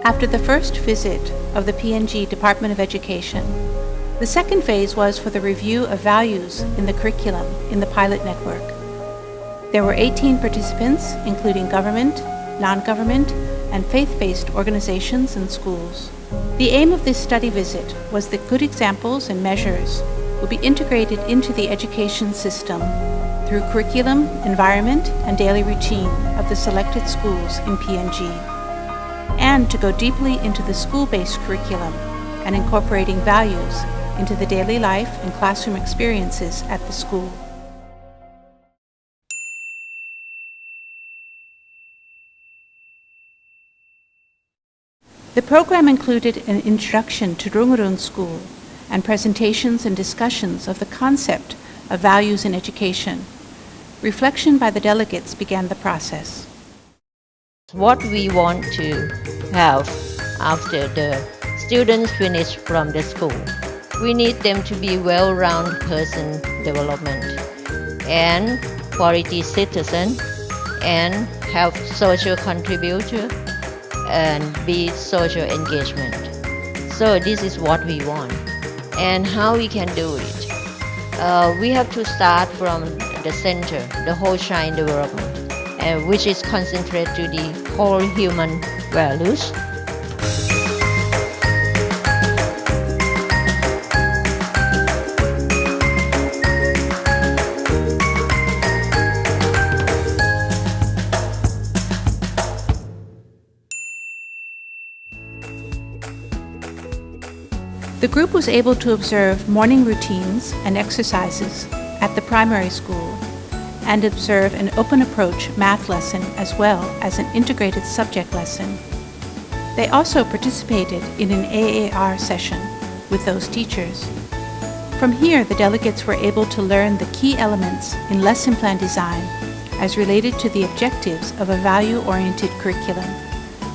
After the first visit of the PNG Department of Education, the second phase was for the review of values in the curriculum in the pilot network. There were 18 participants, including government, non-government, and faith-based organizations and schools. The aim of this study visit was that good examples and measures would be integrated into the education system through curriculum, environment, and daily routine of the selected schools in PNG, and to go deeply into the school-based curriculum and incorporating values into the daily life and classroom experiences at the school. The program included an introduction to Roong School and presentations and discussions of the concept of values in education. Reflection by the delegates began the process. What we want to have after the students finish from the school, we need them to be well-rounded person development and quality citizen and have social contributor and be social engagement. So this is what we want. And how we can do it? We have to start from the center, the whole child development, which is concentrated to the whole human values. The group was able to observe morning routines and exercises at the primary school and observe an open approach math lesson as well as an integrated subject lesson. They also participated in an AAR session with those teachers. From here, the delegates were able to learn the key elements in lesson plan design as related to the objectives of a value-oriented curriculum,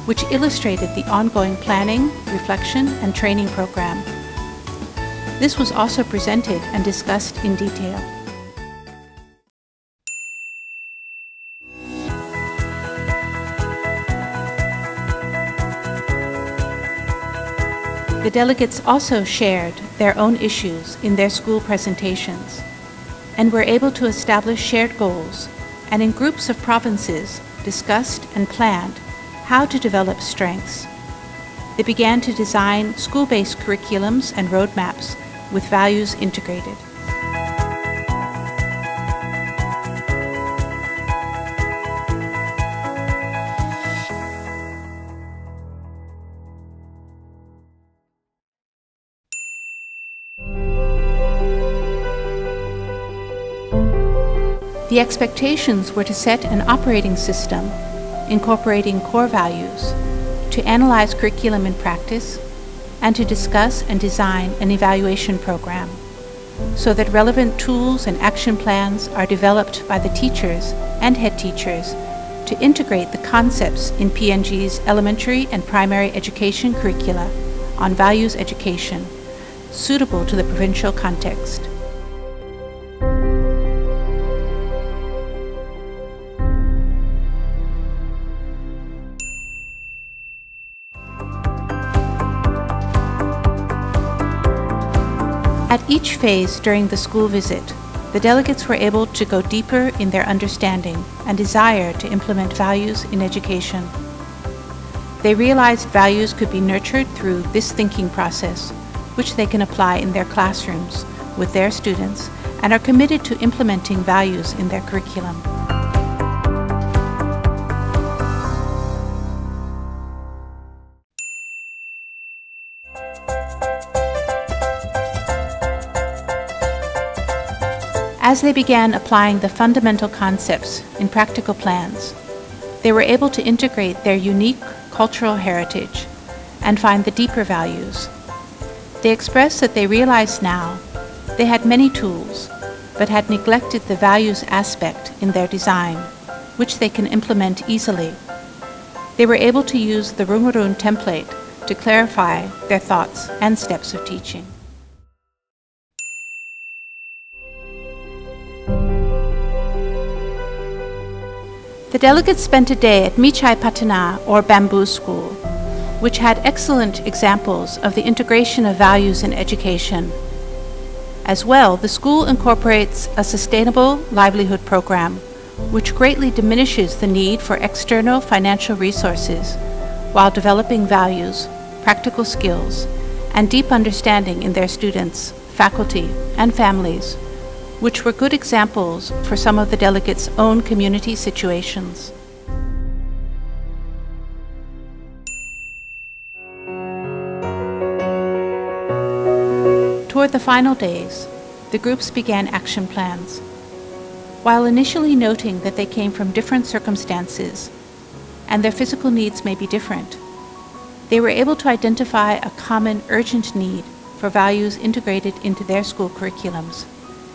which illustrated the ongoing planning, reflection, and training program. This was also presented and discussed in detail. The delegates also shared their own issues in their school presentations and were able to establish shared goals, and in groups of provinces discussed and planned how to develop strengths. They began to design school-based curriculums and roadmaps with values integrated. The expectations were to set an operating system incorporating core values, to analyze curriculum in practice, and to discuss and design an evaluation program so that relevant tools and action plans are developed by the teachers and head teachers to integrate the concepts in PNG's elementary and primary education curricula on values education, suitable to the provincial context. At each phase during the school visit, the delegates were able to go deeper in their understanding and desire to implement values in education. They realized values could be nurtured through this thinking process, which they can apply in their classrooms with their students, and are committed to implementing values in their curriculum. As they began applying the fundamental concepts in practical plans, they were able to integrate their unique cultural heritage and find the deeper values. They expressed that they realized now they had many tools, but had neglected the values aspect in their design, which they can implement easily. They were able to use the Roong template to clarify their thoughts and steps of teaching. The delegates spent a day at Michai Patana, or Bamboo School. which had excellent examples of the integration of values in education. As well, the school incorporates a sustainable livelihood program, which greatly diminishes the need for external financial resources while developing values, practical skills, and deep understanding in their students, faculty, and families, which were good examples for some of the delegates' own community situations. Toward the final days, the groups began action plans. While initially noting that they came from different circumstances and their physical needs may be different, they were able to identify a common urgent need for values integrated into their school curriculums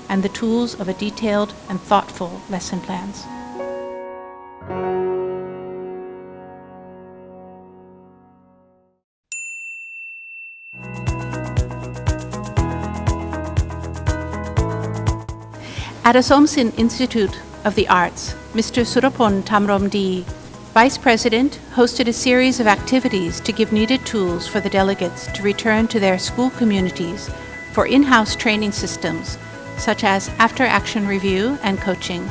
and the tools of a detailed and thoughtful lesson plans. At Arsomsilp Institute of the Arts, Mr. Surapon Tamromdi, Vice President, hosted a series of activities to give needed tools for the delegates to return to their school communities for in-house training systems, such as after-action review and coaching.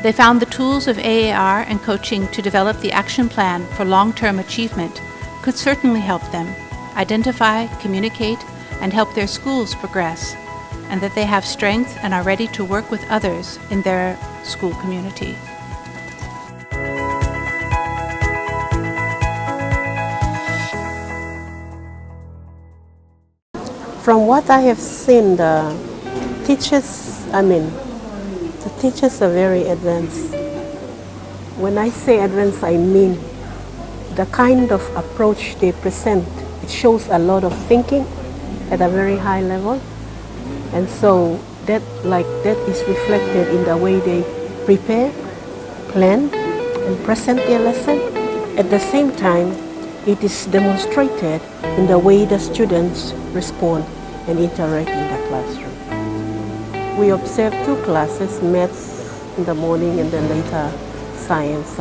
They found the tools of AAR and coaching to develop the action plan for long-term achievement could certainly help them identify, communicate, and help their schools progress, and that they have strength and are ready to work with others in their school community. From what I have seen, the teachers are very advanced. When I say advanced, I mean the kind of approach they present. It shows a lot of thinking at a very high level. And so that is reflected in the way they prepare, plan, and present their lesson. At the same time, it is demonstrated in the way the students respond and interact in the classroom. We observed two classes, maths in the morning and then later science.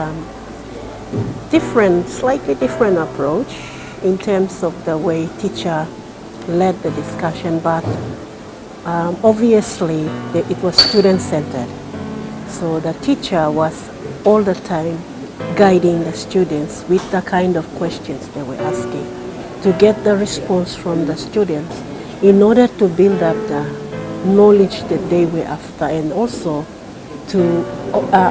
Slightly different approach in terms of the way teacher led the discussion, but obviously it was student-centered. So the teacher was all the time guiding the students with the kind of questions they were asking to get the response from the students in order to build up the knowledge that they were after and also to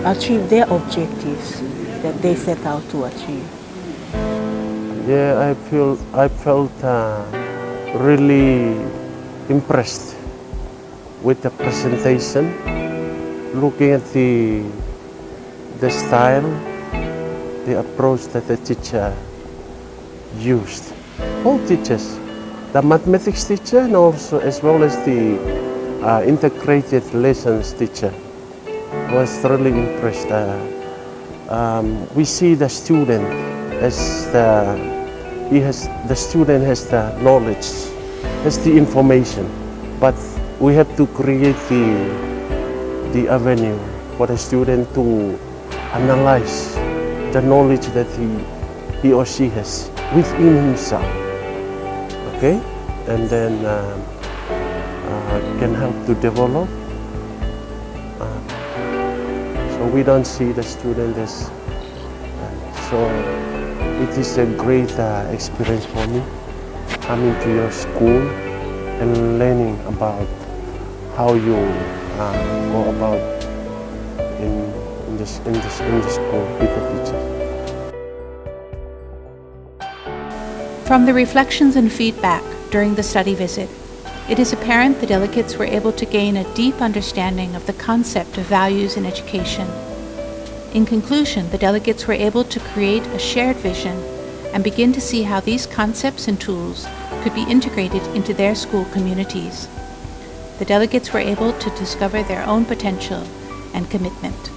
achieve their objectives that they set out to achieve. Yeah, I felt really impressed with the presentation, looking at the style, the approach that the teacher used. All teachers, the mathematics teacher and also as well as the integrated lessons teacher, was thoroughly impressed. We see the student as the student has the knowledge, has the information, but we have to create the avenue for the student to analyze the knowledge that he or she has within himself, okay? And then can help to develop. So we don't see the student as, so it is a great experience for me coming to your school and learning about how you go about in the school with the teachers. From the reflections and feedback during the study visit, it is apparent the delegates were able to gain a deep understanding of the concept of values in education. In conclusion, the delegates were able to create a shared vision and begin to see how these concepts and tools could be integrated into their school communities. The delegates were able to discover their own potential and commitment.